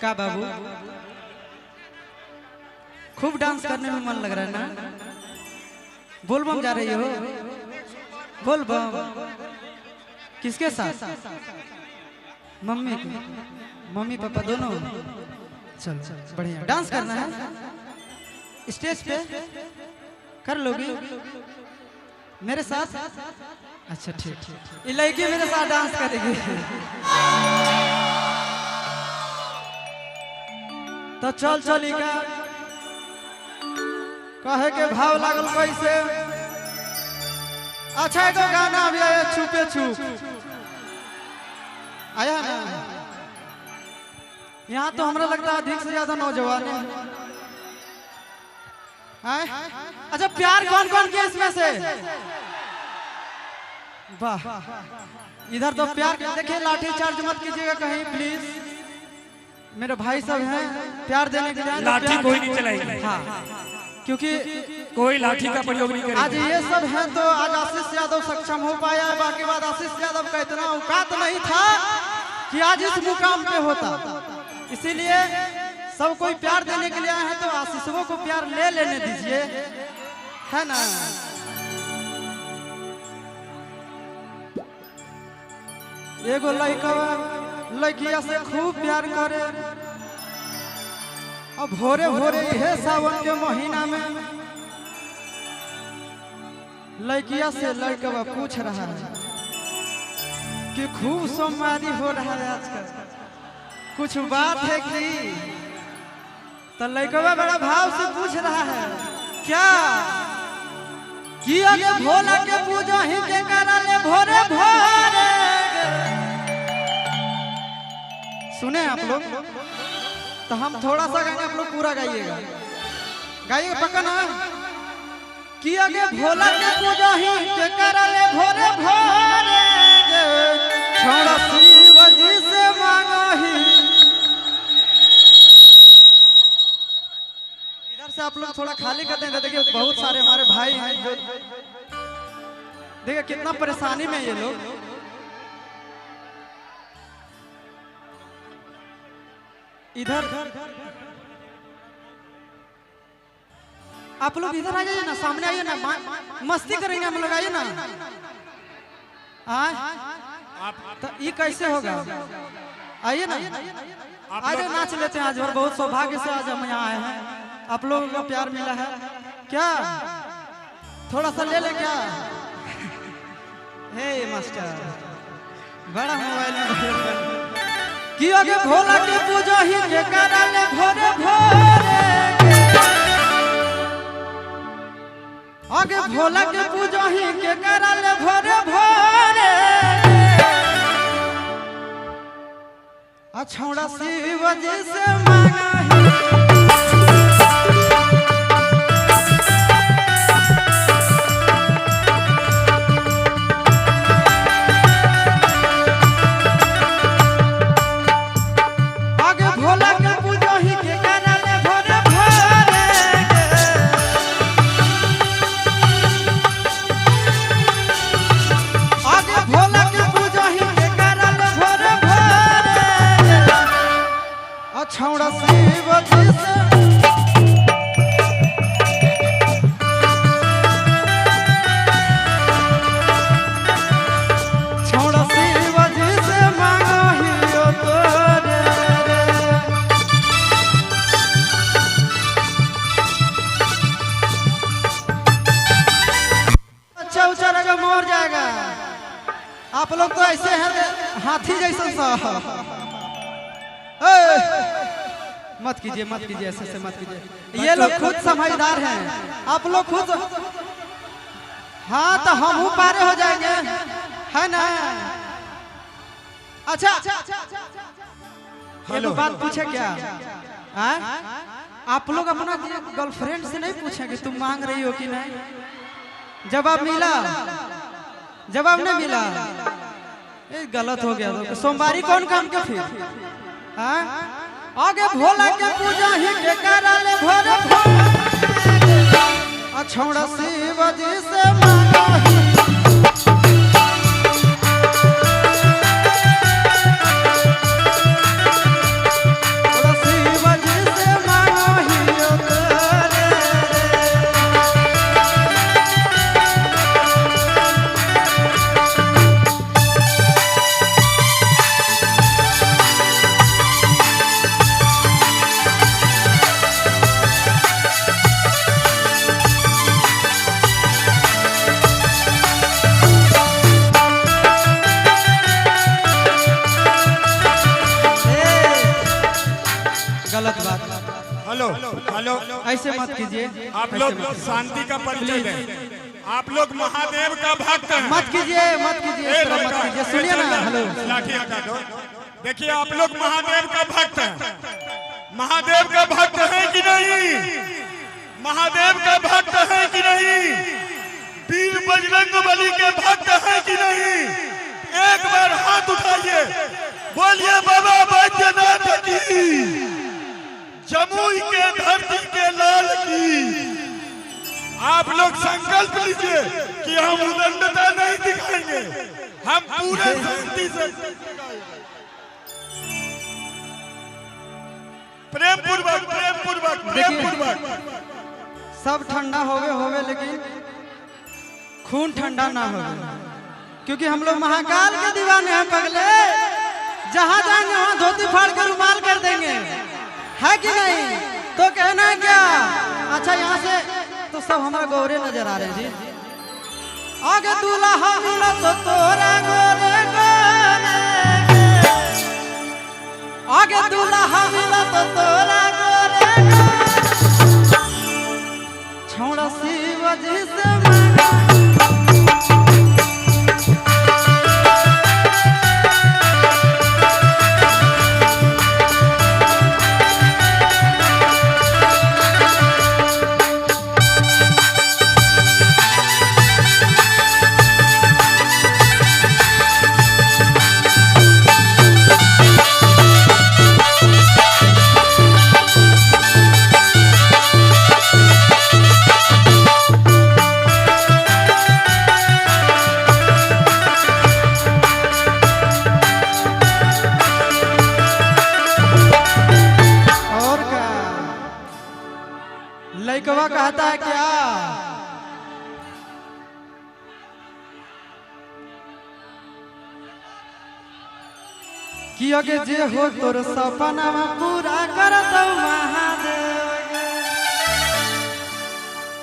का बाबू खूब डांस करने में मन लग रहा है ना। बोल बम जा रही हो? बोल बम किसके साथ? मम्मी पापा दोनों? चल बढ़िया। डांस करना है स्टेज पे, कर लोगी मेरे साथ? अच्छा ठीक। ये लड़की मेरे साथ डांस करेगी तो चल चलिका कहे के भाव लागल कैसे। अच्छा एगो गाना अभी आया छुपे छुप आया ना। यहाँ तो हमरा लगता है अधिक से ज्यादा नौजवान है। अच्छा प्यार कौन कौन किया इसमें से? वाह इधर तो प्यार। देखिए लाठी चार्ज मत कीजिएगा कहीं प्लीज। मेरे भाई सब हैं प्यार देने के लिए। लाठी कोई नहीं चलाएगी। हाँ क्योंकि कोई लाठी का प्रयोग नहीं करेगा। आज ये सब हैं तो आज आशीष यादव सक्षम हो पाया है। बाकी बात आशीष यादव का इतना औकात नहीं था कि आज इस मुकाम पे होता। इसीलिए सब कोई प्यार देने के लिए आए हैं तो आशीषों को प्यार ले लेने दीजिए, है ना। एगो लड़किया से खूब प्यार करे अब भोरे भोरे है सावन के महीना में लड़किया से लड़का पूछ रहा है कि खूब सोमवारी हो रहा है आजकल, कुछ बात है कि? तो लड़का बड़ा भाव से पूछ रहा है क्या कि अगे भोला के पूजा ही के कराले भोरे भोरे। सुने आप लोग तो हम थोड़ा सा गाएंगे, आप लोग पूरा गाइएगा। गाइएगा पक्का ना? कि अगे भोला के पूजा ही के कराले भोरे भोरे छोड़ा शिव जी से मांगा ही। इधर से आप लोग थोड़ा खाली कर देंगे। देखिए बहुत सारे हमारे भाई हैं जो देखिए कितना परेशानी में ये लोग। इधर आप लोग इधर आ जाइए ना, सामने आइए ना, मस्ती करेंगे हम लोग, आइए ना। तो ये कैसे होगा? आइए ना, आइए नाच लेते हैं आज। और बहुत सौभाग्य से आज हम यहाँ आए हैं, आप लोगों का प्यार मिला है। क्या थोड़ा सा ले ले क्या? हे मास्टर बड़ा मोबाइल में कि आगे भोला के पूजा ही के कराले भोरे भोरे। आगे भोला के पूजा ही के कराले भोरे भोरे। अछौड़ा शिव जी से मांगा ही। छौड़ा शिव जी से छौड़ा शिव जी से मांगा ही तोरे। चौचर का मोर जाएगा। आप लोग तो ऐसे हैं हाथी जैसा सा। मत कीजिए ऐसे मत कीजिए। ये लोग खुद समझदार हैं, आप लोग खुद। हाँ तो हम पारे हो जाएंगे, है ना। अच्छा एक बात पूछे क्या? आप लोग अपना गर्लफ्रेंड से नहीं पूछेंगे तुम मांग रही हो कि नहीं? जवाब मिला? जवाब नहीं मिला? ये गलत हो गया। तो सोमवारी कौन काम के फिर? आगे भोला के पूजा ही के कराले भोरे भोरे। अछौड़ा शिव जी से मांगा ही। हेलो ऐसे मत कीजिए, आप लोग शांति का परिचय दें। आप लोग महादेव का भक्त हैं। मत कीजिए, मत कीजिए, इस तरह मत कीजिए। सुनिए ना, हेलो, लाठी हटा दो। देखिए आप लोग महादेव का भक्त हैं। महादेव का भक्त है कि नहीं? महादेव का भक्त है कि नहीं? वीर बजरंगबली के भक्त है कि नहीं? एक बार हाथ उठाइए, बोलिए बाबा बैद्यनाथ की, जमुई के धरती के लाल की। आप लोग संकल्प लीजिए कि हम उदंडता नहीं दिखाएंगे, हम पूरे शांति से प्रेम पूर्वक प्रेम पूर्वक प्रेम पूर्वक। सब ठंडा होवे लेकिन खून ठंडा ना हो, क्योंकि हम लोग महाकाल के दीवाने हैं पगले। जहां जाएंगे वहां धोती फाड़ कर रुमाल कर देंगे, है कि नहीं? तो कहना है क्या? अच्छा, यहाँ से तो सब हमारा गोरे नजर आ रहे हैं जी। आगे दूल्हा मिला तो तोरा गोरे गोरे, आगे दूल्हा मिला तो तोरा गोरे गोरे, छोड़ा शिवजी से मांगा। लइकवा कहता है क्या? कि अगे जे हो तोर सपना पूरा कर दो महादेव।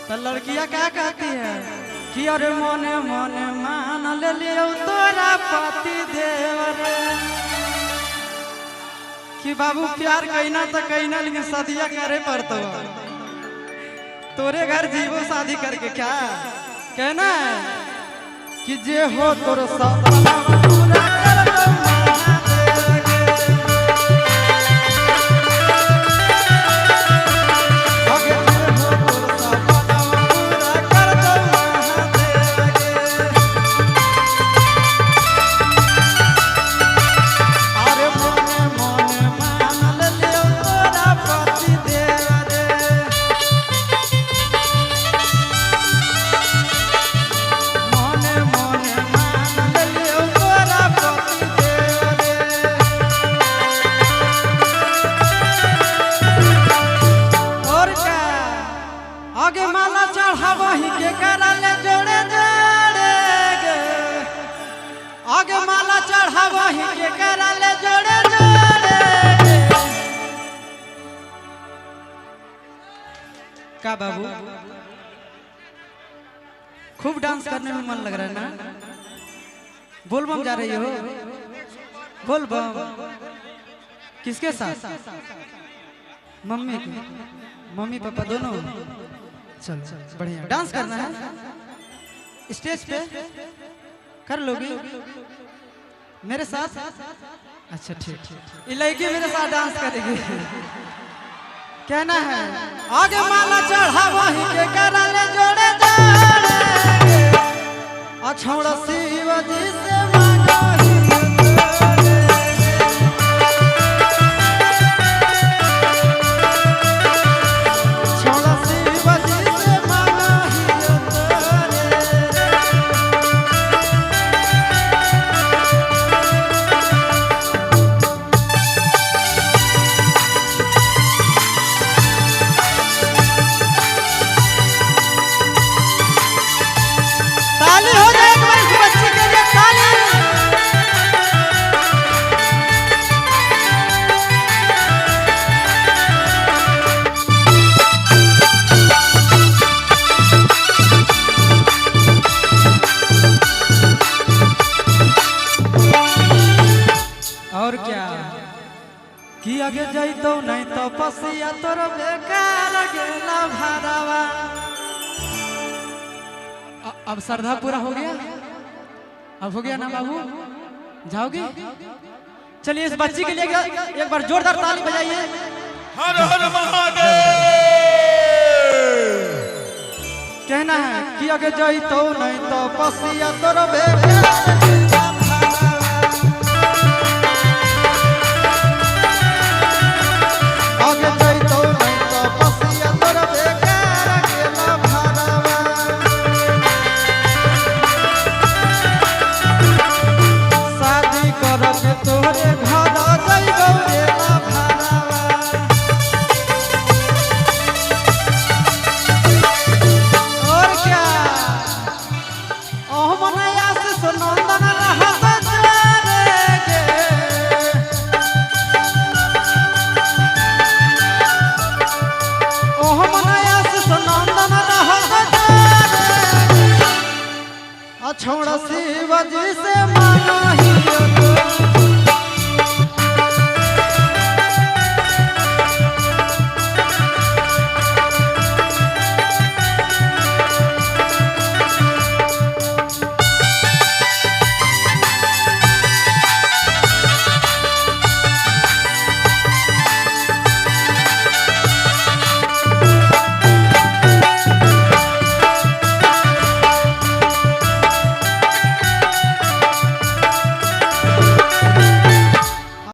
तो लड़कियां क्या कहती है कि अरे मोने मोने मान ले लियो तोरा पति देव रे। कि बाबू प्यार कहना तो कहना, लेकिन सदिया करे पड़तो। तोरे घर जीवो शादी करके क्या कहना है कि जे हो तोर सपना पूरा कर दो महादेव गे। आगे जे हो तोर सपना पूरा कर दो महादेव गे। अरे मोने मोने मान ले लियो तोरा पति देव रे। आगे माला चढ़ावा ही के कराले जोड़े जोड़े गे। आगे माला चढ़ावा ही के कराले जोड़े जोड़े गे। का बाबू खूब डांस करने में मन लग रहा है ना? बोल बम जा रही हो? बोल बम किसके साथ? मम्मी पापा दोनों? चलो बढ़िया, डांस करना है स्टेज पे, कर लोगी मेरे साथ? अच्छा ठीक, ये लड़की मेरे साथ डांस करेगी। कहना है आगे माला चढ़ावा ही के कराले जोड़े जोड़े, अछौड़ा शिवजी से मांगा ही ताली हो जाए एक बार इस बच्ची के लिए। कि आगे जैतो नहीं तो पसिया तोर बेकार गेला भरावा। अब श्रद्धा पूरा हो गया, अब हो गया ना बाबू, जाओगे? चलिए इस बच्ची के लिए एक बार जोरदार ताली बजाइए। हर हर महादेव। कहना है कि आगे जैतो नहीं तो पसिया तोर बेकार छोड़ शिव जी से